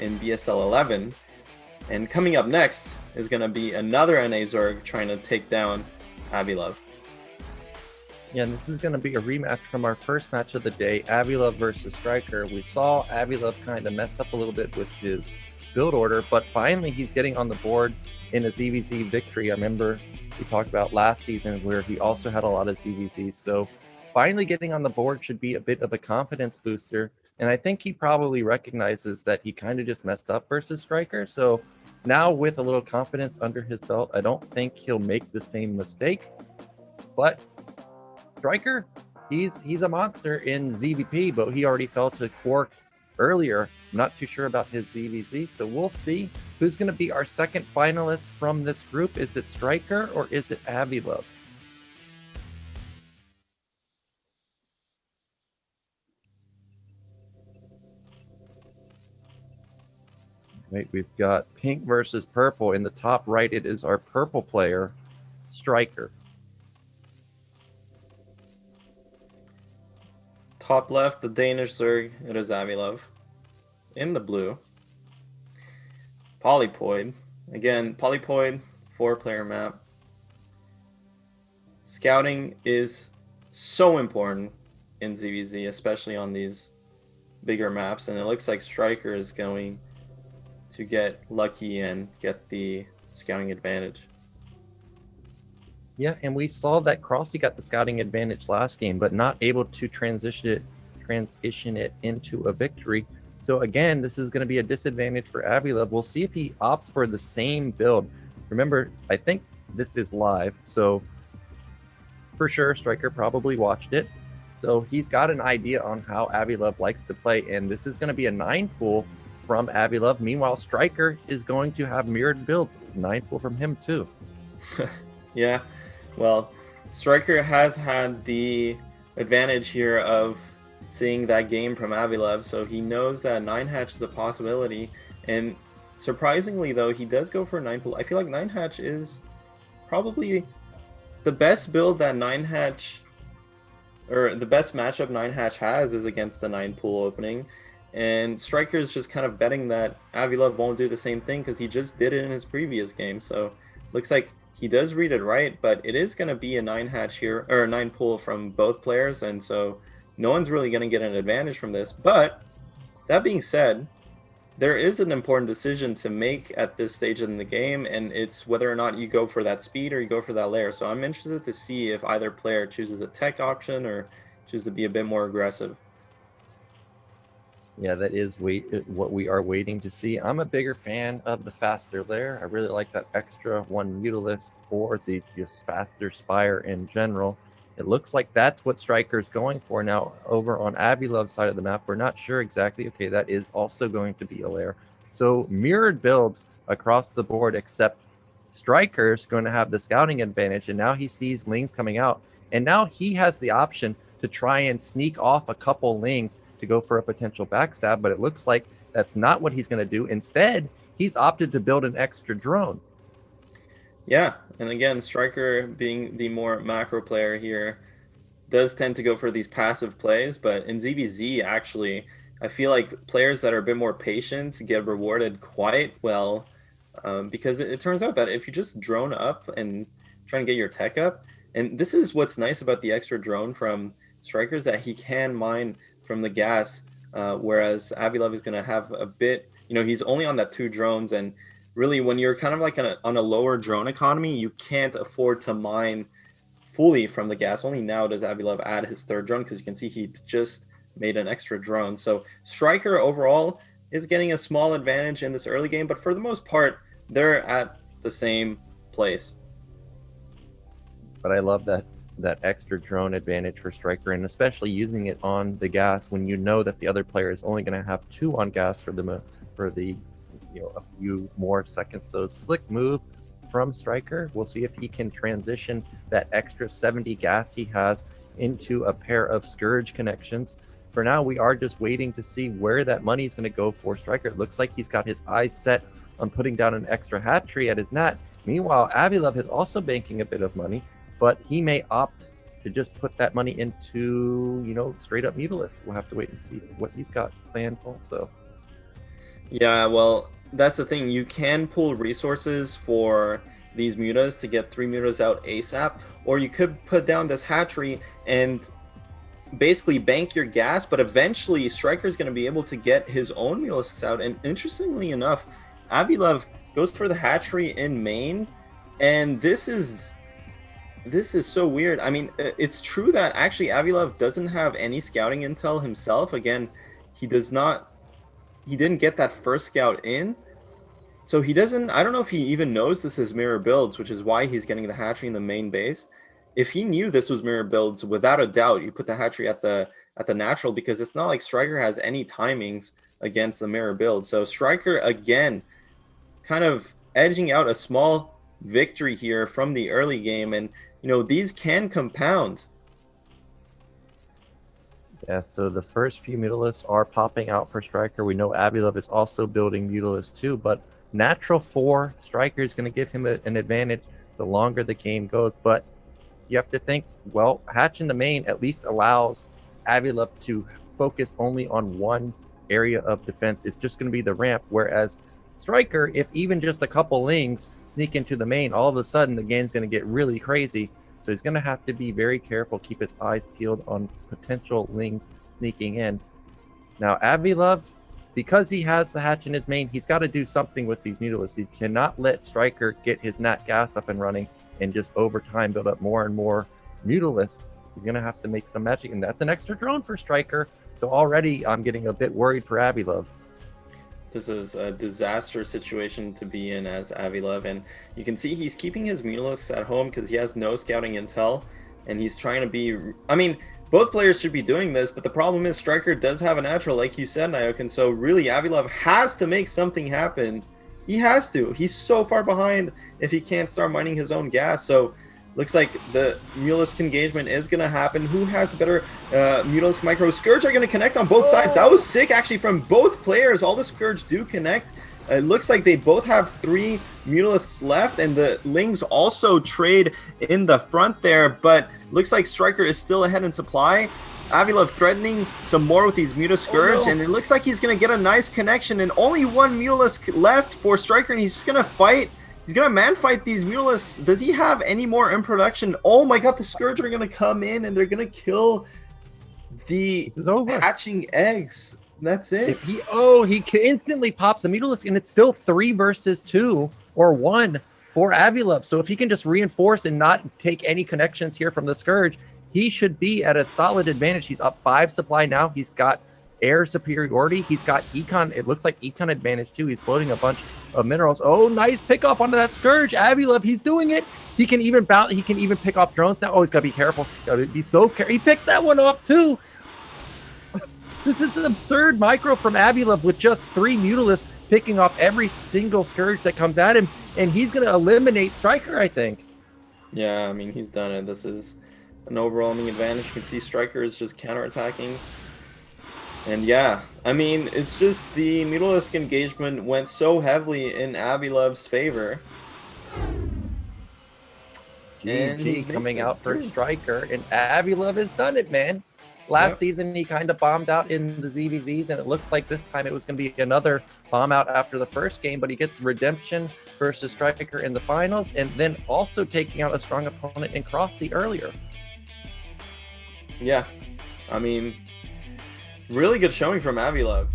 in BSL 11. And coming up next is going to be another NA Zerg trying to take down Avi-Love. Yeah, and this is going to be a rematch from our first match of the day, Avi-Love versus StRyKeR. We saw Avi-Love kind of mess up a little bit with his build order, but finally he's getting on the board in a ZVZ victory. I remember we talked about last season where he also had a lot of ZVZs. So finally getting on the board should be a bit of a confidence booster. And I think he probably recognizes that he kind of just messed up versus StRyKeR. So now with a little confidence under his belt, I don't think he'll make the same mistake. But StRyKeR, he's a monster in ZVP, but he already fell to Quark earlier. I'm not too sure about his ZVZ, so we'll see who's going to be our second finalist from this group. Is it StRyKeR or is it Avi-Love? Right, we've got pink versus purple. In the top right, it is our purple player, StRyKeR. Top left, the Danish Zerg, it is Avi-Love. In the blue, Polypoid. Again, Polypoid, 4-player map. Scouting is so important in ZVZ, especially on these bigger maps, and it looks like StRyKeR is going to get lucky and get the scouting advantage. Yeah, and we saw that Crossy got the scouting advantage last game, but not able to transition it into a victory. So again, this is going to be a disadvantage for Avi-Love. We'll see if he opts for the same build. Remember, I think this is live, so for sure StRyKeR probably watched it. So he's got an idea on how Avi-Love likes to play, and this is going to be a 9 pool from Avi-Love. Meanwhile, StRyKeR is going to have mirrored builds. 9 pool from him too. Yeah, well, StRyKeR has had the advantage here of seeing that game from Avi-Love, so he knows that 9 hatch is a possibility. And surprisingly, though, he does go for 9 pool. I feel like 9 hatch is probably the best build that 9 hatch, or the best matchup 9 hatch has, is against the 9 pool opening. And StRyKeR is just kind of betting that Avi-Love won't do the same thing because he just did it in his previous game. So looks like he does read it right, but it is going to be a 9 hatch here, or a 9 pool from both players, and so no one's really going to get an advantage from this. But that being said, there is an important decision to make at this stage in the game, and it's whether or not you go for that speed or you go for that layer. So I'm interested to see if either player chooses a tech option or chooses to be a bit more aggressive. Yeah, that is what we are waiting to see. I'm a bigger fan of the faster layer. I really like that extra 1 Mutalisk or the just faster Spire in general. It looks like that's what StRyKeR is going for. Now, over on Avi-Love's side of the map, we're not sure exactly. Okay, that is also going to be a layer. So mirrored builds across the board, except StRyKeR is going to have the scouting advantage, and now he sees lings coming out. And now he has the option to try and sneak off a couple lings to go for a potential backstab, but it looks like that's not what he's going to do. Instead, he's opted to build an extra drone. Yeah, and again, StRyKeR, being the more macro player here, does tend to go for these passive plays, but in ZVZ, actually, I feel like players that are a bit more patient get rewarded quite well, because it turns out that if you just drone up and try and get your tech up, and this is what's nice about the extra drone from StRyKeR, is that he can mine from the gas, whereas Avi-Love is going to have a bit, he's only on that 2 drones, and really when you're kind of like on a lower drone economy, you can't afford to mine fully from the gas. Only now does Avi-Love add his 3rd drone, because you can see he just made an extra drone. So StRyKeR overall is getting a small advantage in this early game, but for the most part, they're at the same place. But I love that extra drone advantage for StRyKeR, and especially using it on the gas when you know that the other player is only going to have 2 on gas for the a few more seconds. So slick move from StRyKeR. We'll see if he can transition that extra 70 gas he has into a pair of Scourge connections. For now, we are just waiting to see where that money is going to go for StRyKeR. It looks like he's got his eyes set on putting down an extra hatchery at his net. Meanwhile, Avi-Love is also banking a bit of money, but he may opt to just put that money into, straight up Mutalisk. We'll have to wait and see what he's got planned also. Yeah, well, that's the thing. You can pull resources for these mutas to get 3 mutas out ASAP, or you could put down this hatchery and basically bank your gas, but eventually StRyKeR's going to be able to get his own Mulisks out. And interestingly enough, Avi-Love goes for the hatchery in main, and this is so weird. I mean, it's true that actually Avi-Love doesn't have any scouting intel himself. Again, he didn't get that first scout in. So he doesn't, I don't know if he even knows this is mirror builds, which is why he's getting the hatchery in the main base. If he knew this was mirror builds, without a doubt, you put the hatchery at the natural, because it's not like StRyKeR has any timings against the mirror build. So StRyKeR, again, kind of edging out a small victory here from the early game. And, you know, these can compound. Yeah, so the first few Mutalisks are popping out for StRyKeR. We know Avi-Love is also building Mutalisks too, but natural 4, StRyKeR is going to give him an advantage the longer the game goes. But you have to think, well, hatch in the main at least allows Avi-Love to focus only on one area of defense. It's just going to be the ramp, whereas StRyKeR, if even just a couple lings sneak into the main, all of a sudden the game's going to get really crazy. So he's going to have to be very careful, keep his eyes peeled on potential lings sneaking in. Now, Avi-Love, because he has the hatch in his main, he's got to do something with these Mutalisks. He cannot let StRyKeR get his nat gas up and running and just over time build up more and more Mutalisks. He's going to have to make some magic, and that's an extra drone for StRyKeR. So already I'm getting a bit worried for Avi-Love. This is a disaster situation to be in as Avi-Love, and you can see he's keeping his Mutalisks at home because he has no scouting intel, and he's trying to be, I mean, both players should be doing this, but the problem is StRyKeR does have a natural, like you said, Nyokin, so really Avi-Love has to make something happen. He has to. He's so far behind if he can't start mining his own gas, so looks like the Mutalisk engagement is going to happen. Who has the better Mutalisk micro? Scourge are going to connect on both sides. That was sick, actually, from both players. All the Scourge do connect. It looks like they both have 3 Mutalisks left, and the Lings also trade in the front there, but looks like StRyKeR is still ahead in supply. Avi-Love threatening some more with these Muta Scourge, and it looks like he's going to get a nice connection, and only 1 Mutalisk left for StRyKeR, and he's just going to fight. He's going to man-fight these Mutalisks. Does he have any more in production? Oh my god, the Scourge are going to come in and they're going to kill the hatching eggs. That's it. If he instantly pops a Mutalisk, and it's still 3 versus 2 or 1 for Avi-Love. So if he can just reinforce and not take any connections here from the Scourge, he should be at a solid advantage. He's up 5 supply now. He's got air superiority. He's got econ. It looks like econ advantage too. He's floating a bunch of minerals. Oh, nice pick up onto that Scourge. Avi-Love, he's doing it. He can even bounce. He can even pick off drones now. Oh, he's got to be careful. Got to be so careful. He picks that one off too. This is an absurd micro from Avi-Love with just 3 Mutalisks picking off every single Scourge that comes at him, and he's going to eliminate StRyKeR, I think. Yeah, I mean, he's done it. This is an overwhelming advantage. You can see StRyKeR is just counterattacking. And yeah, I mean, it's just the Mutalisk engagement went so heavily in Avi-Love's favor. GG coming out for StRyKeR, and Avi-Love has done it, man. Last season, he kind of bombed out in the ZVZs, and it looked like this time it was going to be another bomb out after the first game, but he gets redemption versus StRyKeR in the finals, and then also taking out a strong opponent in Crossy earlier. Yeah, I mean, really good showing from Avi-Love.